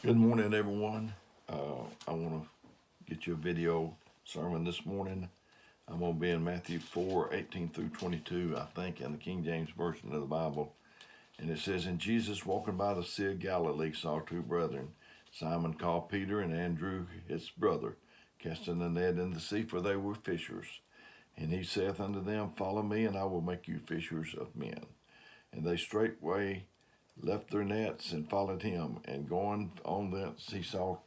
Good morning, everyone. I want to get you a video sermon this morning. I'm going to be in Matthew 4:18 through 22, I think, in the King James Version of the Bible. And it says, And Jesus, walking by the Sea of Galilee, saw two brethren, Simon called Peter, and Andrew his brother, casting the net in the sea, for they were fishers. And he saith unto them, Follow me, and I will make you fishers of men. And they straightway left their nets and followed him. And going on thence, he saw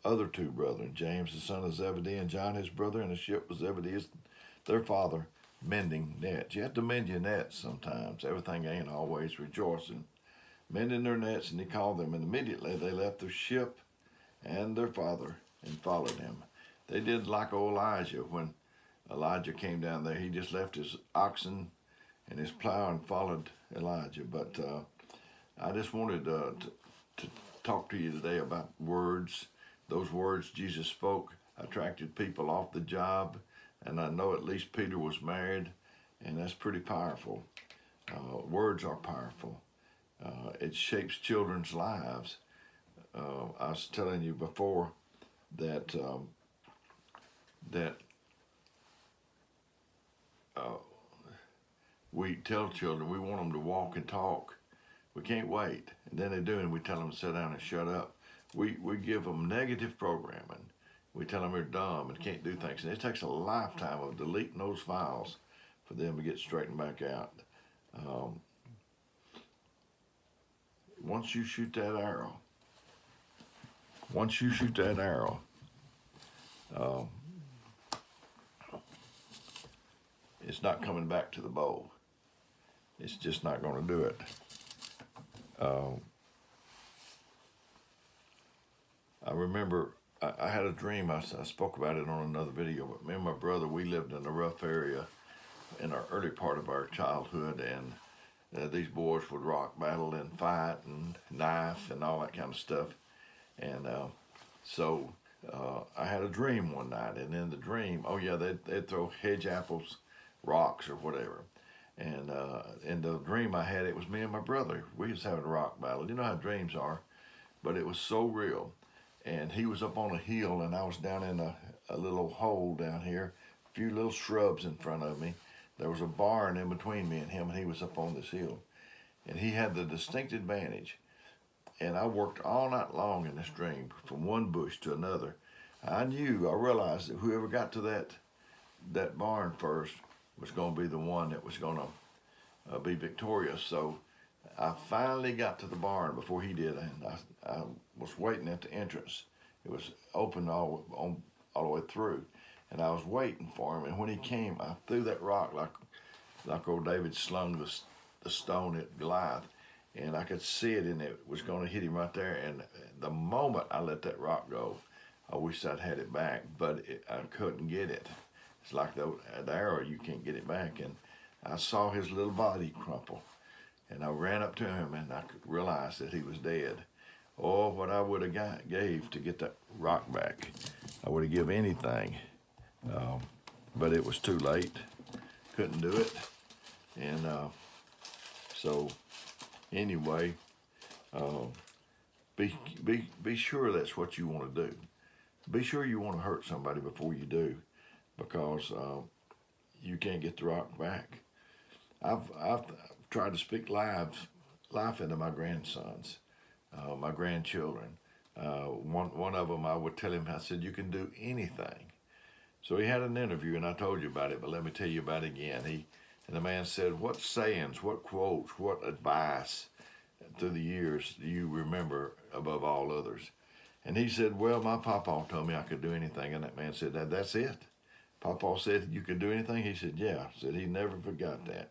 other two brethren, James the son of Zebedee and John his brother, in a ship with Zebedee their father, mending nets. You have to mend your nets sometimes. Everything ain't always rejoicing. Mending their nets, and he called them. And immediately they left their ship and their father and followed him. They did like old Elijah. When Elijah came down there, he just left his oxen and his plow and followed Elijah. But I just wanted to talk to you today about words. Those words Jesus spoke attracted people off the job, and I know at least Peter was married, and that's pretty powerful. Words are powerful. It shapes children's lives. I was telling you before that we tell children we want them to walk and talk. We can't wait. And then they do, and we tell them to sit down and shut up. We give them negative programming. We tell them they're dumb and can't do things. And it takes a lifetime of deleting those files for them to get straightened back out. Once you shoot that arrow, it's not coming back to the bow. It's just not going to do it. I remember I had a dream. I spoke about it on another video. But me and my brother, we lived in a rough area in our early part of our childhood, and these boys would rock battle and fight and knife and all that kind of stuff. And so I had a dream one night, and in the dream, they'd throw hedge apples, rocks, or whatever. And in the dream I had, it was me and my brother. We was having a rock battle. You know how dreams are, but it was so real. And he was up on a hill, and I was down in a little hole down here, a few little shrubs in front of me. There was a barn in between me and him, and he was up on this hill. And he had the distinct advantage. And I worked all night long in this dream, from one bush to another. I realized that whoever got to that barn first was going to be the one that was going to be victorious. So I finally got to the barn before he did, and I was waiting at the entrance. It was open all the way through, and I was waiting for him. And when he came, I threw that rock like old David slung the stone at Goliath, and I could see it, and it was going to hit him right there. And the moment I let that rock go, I wished I'd had it back, but I couldn't get it. It's like the arrow, you can't get it back. And I saw his little body crumple, and I ran up to him, and I realized that he was dead. Oh, what I would have gave to get that rock back. I would have given anything, but it was too late. Couldn't do it. And so anyway, be sure that's what you want to do. Be sure you want to hurt somebody before you do, because you can't get the rock back. I've tried to speak life into my grandsons, my grandchildren. One of them, I would tell him, I said, you can do anything. So he had an interview, and I told you about it, but let me tell you about it again. And the man said, what sayings, what quotes, what advice through the years do you remember above all others? And he said, well, my papa told me I could do anything. And that man said, that's it? Papa said you could do anything? He said, yeah. Said he never forgot that.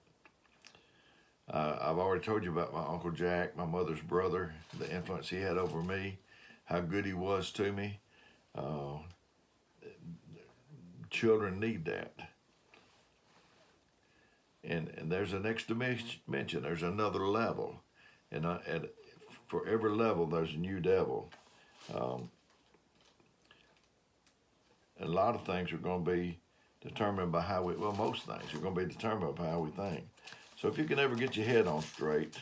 I've already told you about my Uncle Jack, my mother's brother, the influence he had over me, how good he was to me. Children need that. And there's a next dimension. There's another level. And for every level, there's a new devil. And a lot of things are going to be determined by most things are going to be determined by how we think. So if you can ever get your head on straight,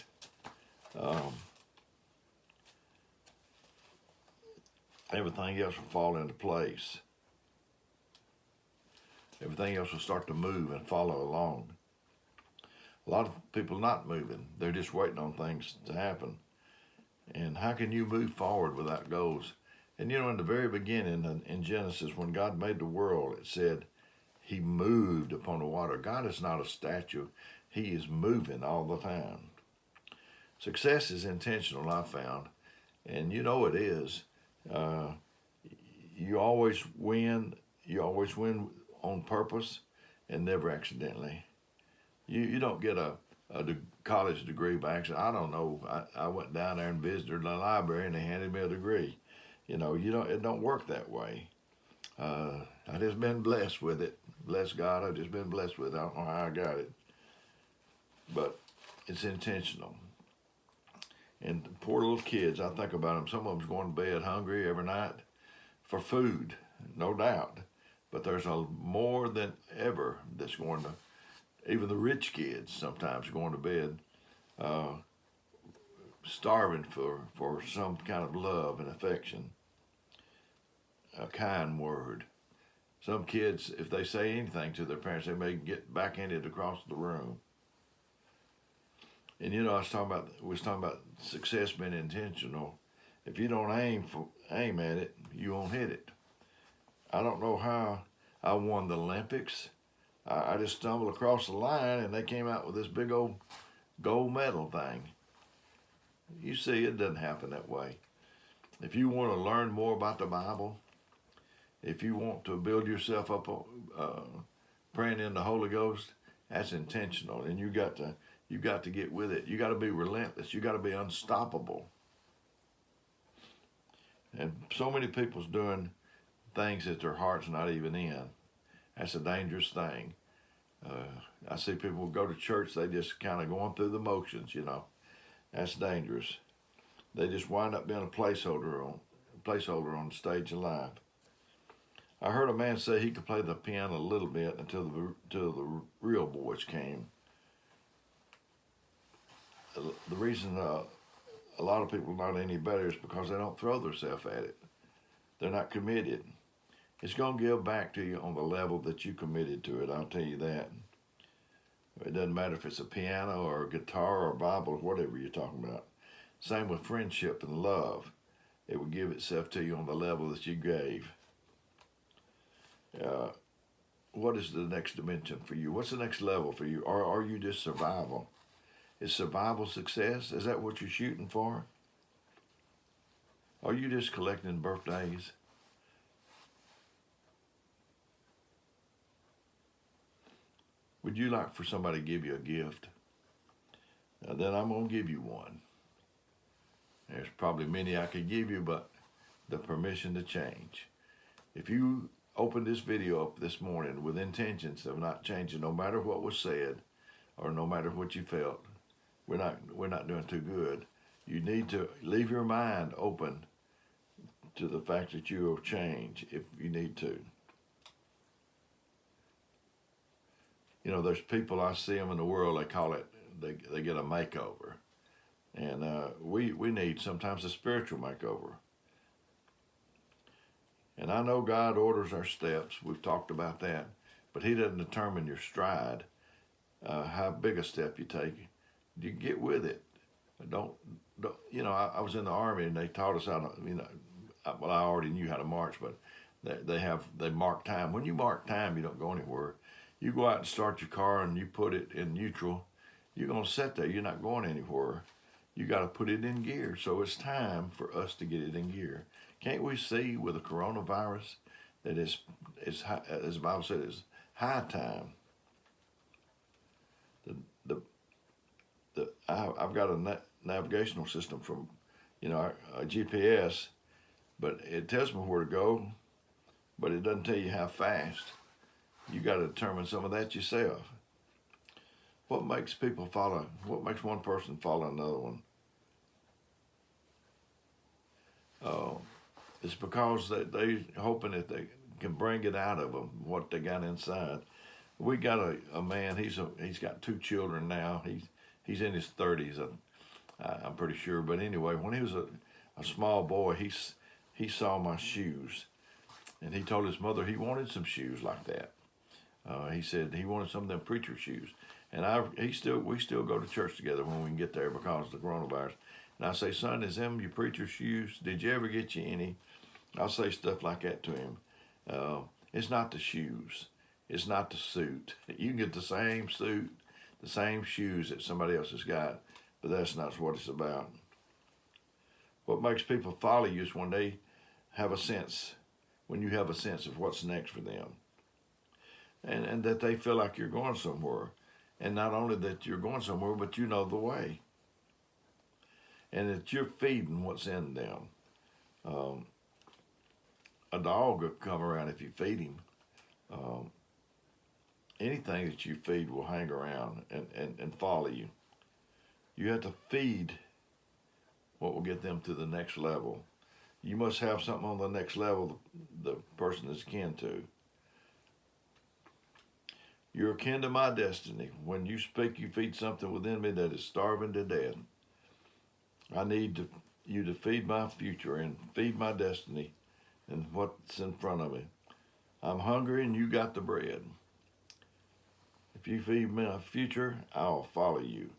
everything else will fall into place. Everything else will start to move and follow along. A lot of people not moving. They're just waiting on things to happen. And how can you move forward without goals? And you know, in the very beginning, in Genesis, when God made the world, it said he moved upon the water. God is not a statue. He is moving all the time. Success is intentional, I found. And you know it is. You always win. You always win on purpose and never accidentally. You don't get a college degree by accident. I don't know. I went down there and visited the library and they handed me a degree. You know, it don't work that way. I just been blessed with it. Bless God, I've just been blessed with it. I don't know how I got it. But it's intentional. And the poor little kids, I think about them. Some of them's going to bed hungry every night for food, no doubt. But there's more than ever that's going to, even the rich kids sometimes going to bed starving for some kind of love and affection, a kind word. Some kids, if they say anything to their parents, they may get backhanded across the room. And you know, we was talking about success being intentional. If you don't aim at it, you won't hit it. I don't know how I won the Olympics. I just stumbled across the line and they came out with this big old gold medal thing. You see, it doesn't happen that way. If you want to learn more about the Bible, if you want to build yourself up praying in the Holy Ghost, that's intentional, and you got to get with it. You got to be relentless. You got to be unstoppable. And so many people's doing things that their heart's not even in. That's a dangerous thing. I see people go to church, they just kind of going through the motions, you know. That's dangerous. They just wind up being a placeholder on the stage of life. I heard a man say he could play the piano a little bit until the real boys came. The reason a lot of people are not any better is because they don't throw themselves at it. They're not committed. It's going to give back to you on the level that you committed to it, I'll tell you that. It doesn't matter if it's a piano or a guitar or a Bible or whatever you're talking about. Same with friendship and love. It will give itself to you on the level that you gave. What is the next dimension for you? What's the next level for you? Or are you just survival? Is survival success? Is that what you're shooting for? Are you just collecting birthdays? Would you like for somebody to give you a gift? Then I'm going to give you one. There's probably many I could give you, but the permission to change. If you open this video up this morning with intentions of not changing, no matter what was said or no matter what you felt, we're not doing too good. You need to leave your mind open to the fact that you will change if you need to. You know, there's people, I see them in the world, they call it, they get a makeover. And we need sometimes a spiritual makeover. And I know God orders our steps. We've talked about that. But he doesn't determine your stride, how big a step you take. You get with it. Don't you know, I was in the Army and they taught us how to, you know, well, I already knew how to march, but they mark time. When you mark time, you don't go anywhere. You go out and start your car and you put it in neutral, you're going to sit there. You're not going anywhere. You got to put it in gear. So it's time for us to get it in gear. Can't we see with the coronavirus that it's high, as the Bible said, it's high time. I've got a navigational system from, you know, a GPS, but it tells me where to go, but it doesn't tell you how fast. You got to determine some of that yourself. What makes people follow? What makes one person follow another one? It's because they hoping that they can bring it out of them, what they got inside. We got a man, he's got 2 children now. He's in his 30s, I'm pretty sure. But anyway, when he was a small boy, he saw my shoes, and he told his mother he wanted some shoes like that. He said he wanted some of them preacher shoes, and we still go to church together when we can get there because of the coronavirus. And I say, son, is them your preacher shoes? Did you ever get you any? I'll say stuff like that to him. It's not the shoes. It's not the suit. You can get the same suit, the same shoes that somebody else has got, but that's not what it's about. What makes people follow you is when they have a sense, when you have a sense of what's next for them. And that they feel like you're going somewhere. And not only that you're going somewhere, but you know the way. And that you're feeding what's in them. A dog will come around if you feed him. Anything that you feed will hang around and follow you. You have to feed what will get them to the next level. You must have something on the next level the person is kin to. You're akin to my destiny. When you speak, you feed something within me that is starving to death. I need you to feed my future and feed my destiny and what's in front of me. I'm hungry and you got the bread. If you feed me my future, I'll follow you.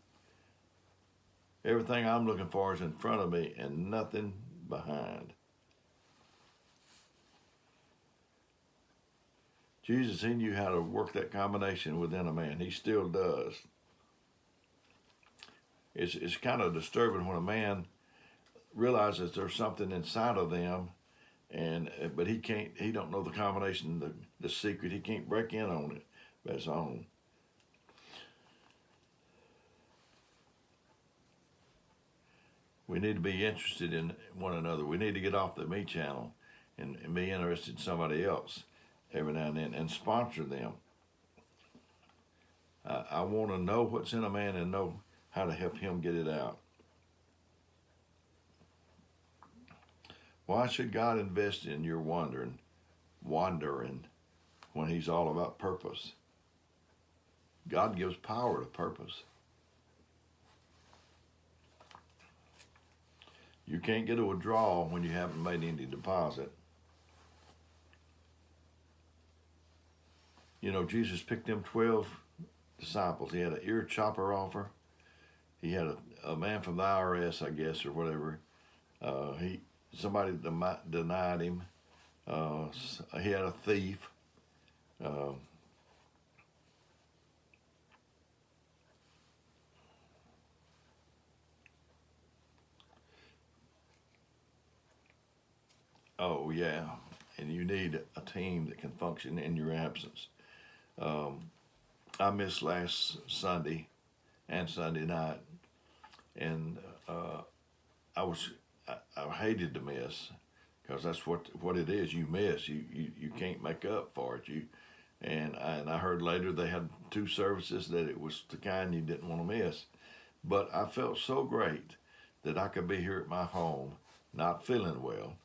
Everything I'm looking for is in front of me and nothing behind. Jesus, he knew how to work that combination within a man. He still does. It's kind of disturbing when a man realizes there's something inside of them, but he don't know the combination, the secret. He can't break in on it by his own. We need to be interested in one another. We need to get off the me channel and be interested in somebody else every now and then and sponsor them. I want to know what's in a man and know how to help him get it out. Why should God invest in your wandering when he's all about purpose? God gives power to purpose. You can't get a withdrawal when you haven't made any deposit. You know, Jesus picked them 12 disciples. He had an ear chopper offer. He had a man from the IRS, I guess, or whatever. Somebody denied him. He had a thief. Oh, yeah. And you need a team that can function in your absence. I missed last Sunday and Sunday night, and I hated to miss because that's what it is. You miss. You can't make up for it. And I heard later they had 2 services that it was the kind you didn't want to miss. But I felt so great that I could be here at my home, not feeling well,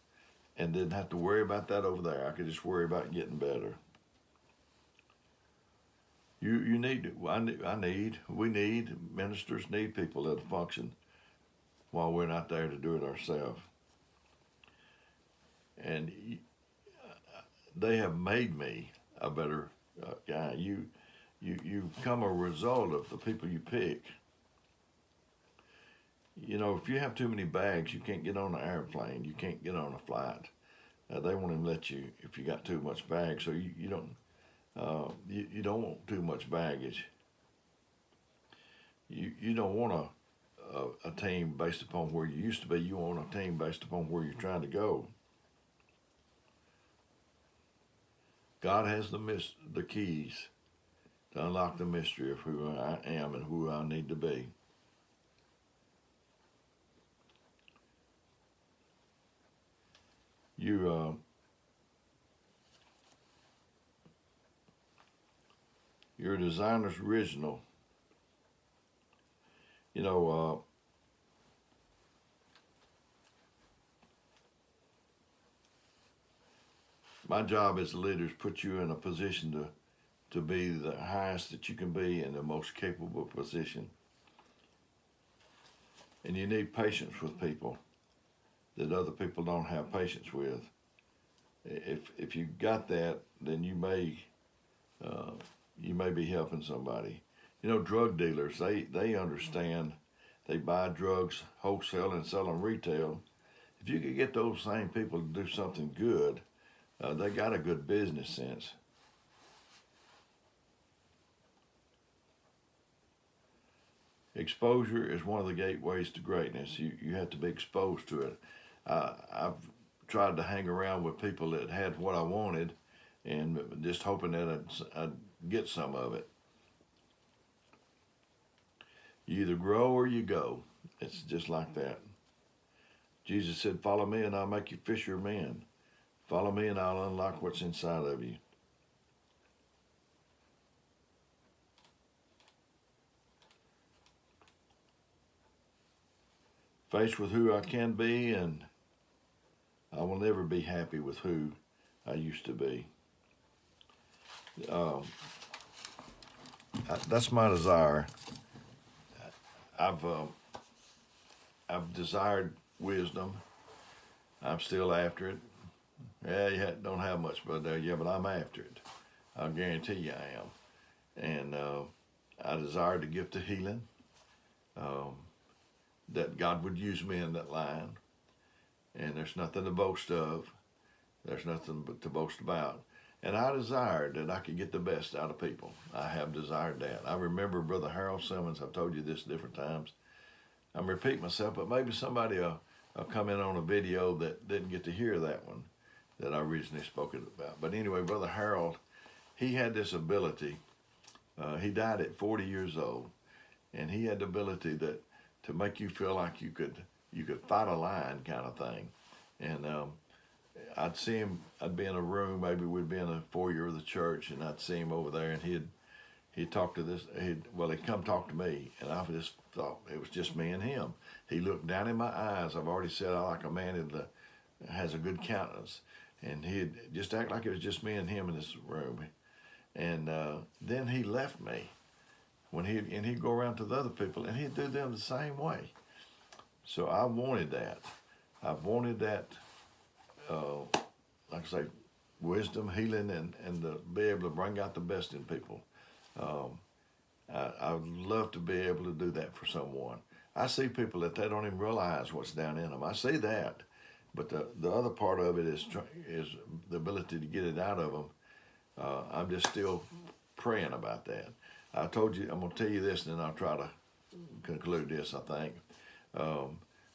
and didn't have to worry about that over there. I could just worry about getting better. We need, ministers need people that'll function while we're not there to do it ourselves. And they have made me a better guy. You become a result of the people you pick. You know, if you have too many bags, you can't get on an airplane. You can't get on a flight. They won't even let you if you got too much bags. So you don't want too much baggage. You don't want a team based upon where you used to be. You want a team based upon where you're trying to go. God has the keys to unlock the mystery of who I am and who I need to be. You're a designer's original. You know, my job as a leader is put you in a position to be the highest that you can be in the most capable position. And you need patience with people. that other people don't have patience with. If you got that, then you may be helping somebody. You know, drug dealers, they understand. They buy drugs wholesale and sell them retail. If you could get those same people to do something good, they got a good business sense. Exposure is one of the gateways to greatness. You have to be exposed to it. I've tried to hang around with people that had what I wanted, and just hoping that I'd get some of it. You either grow or you go. It's just like that. Jesus said, "Follow me and I'll make you fisher of men. Follow me and I'll unlock what's inside of you." Faced with who I can be, and I will never be happy with who I used to be. That's my desire. I've desired wisdom. I'm still after it. Yeah, you don't have much, but I'm after it. I'll guarantee you I am. And I desire the gift of healing. That God would use me in that line. And there's nothing to boast of. There's nothing to boast about. And I desired that I could get the best out of people. I have desired that. I remember Brother Harold Simmons. I've told you this different times. I'm repeating myself, but maybe somebody will come in on a video that didn't get to hear that one that I originally spoke about. But anyway, Brother Harold, he had this ability. He died at 40 years old, and he had the ability to make you feel like you could fight a lion kind of thing. And I'd see him. I'd be in a room. Maybe we'd be in a foyer of the church, and I'd see him over there, and he'd talk to this. He'd come talk to me, and I just thought it was just me and him. He looked down in my eyes. I've already said I like a man that has a good countenance, and he'd just act like it was just me and him in this room. And then he left me. He'd go around to the other people, and he'd do them the same way. So I wanted that. I wanted that, like I say, wisdom, healing, and to be able to bring out the best in people. I would love to be able to do that for someone. I see people that they don't even realize what's down in them. I see that, but the other part of it is the ability to get it out of them. I'm just still praying about that. I told you, I'm going to tell you this, and then I'll try to conclude this, I think.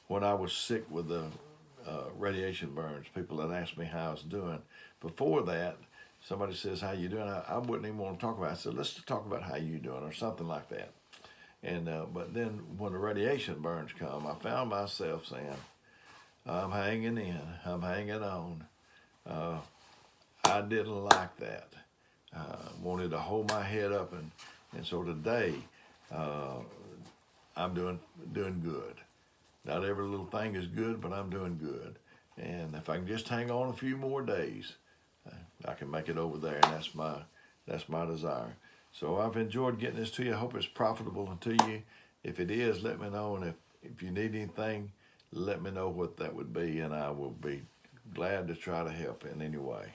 When I was sick with the radiation burns, people had asked me how I was doing. Before that, somebody says, "How you doing?" I wouldn't even want to talk about it. I said, "Let's talk about how you doing," or something like that. And but then when the radiation burns come, I found myself saying, "I'm hanging in. I'm hanging on." I didn't like that. Wanted to hold my head up, and so today I'm doing good. Not every little thing is good, but I'm doing good. And if I can just hang on a few more days, I can make it over there, and that's my desire. So I've enjoyed getting this to you. I hope it's profitable to you. If it is, let me know. And if you need anything, let me know what that would be, and I will be glad to try to help in any way.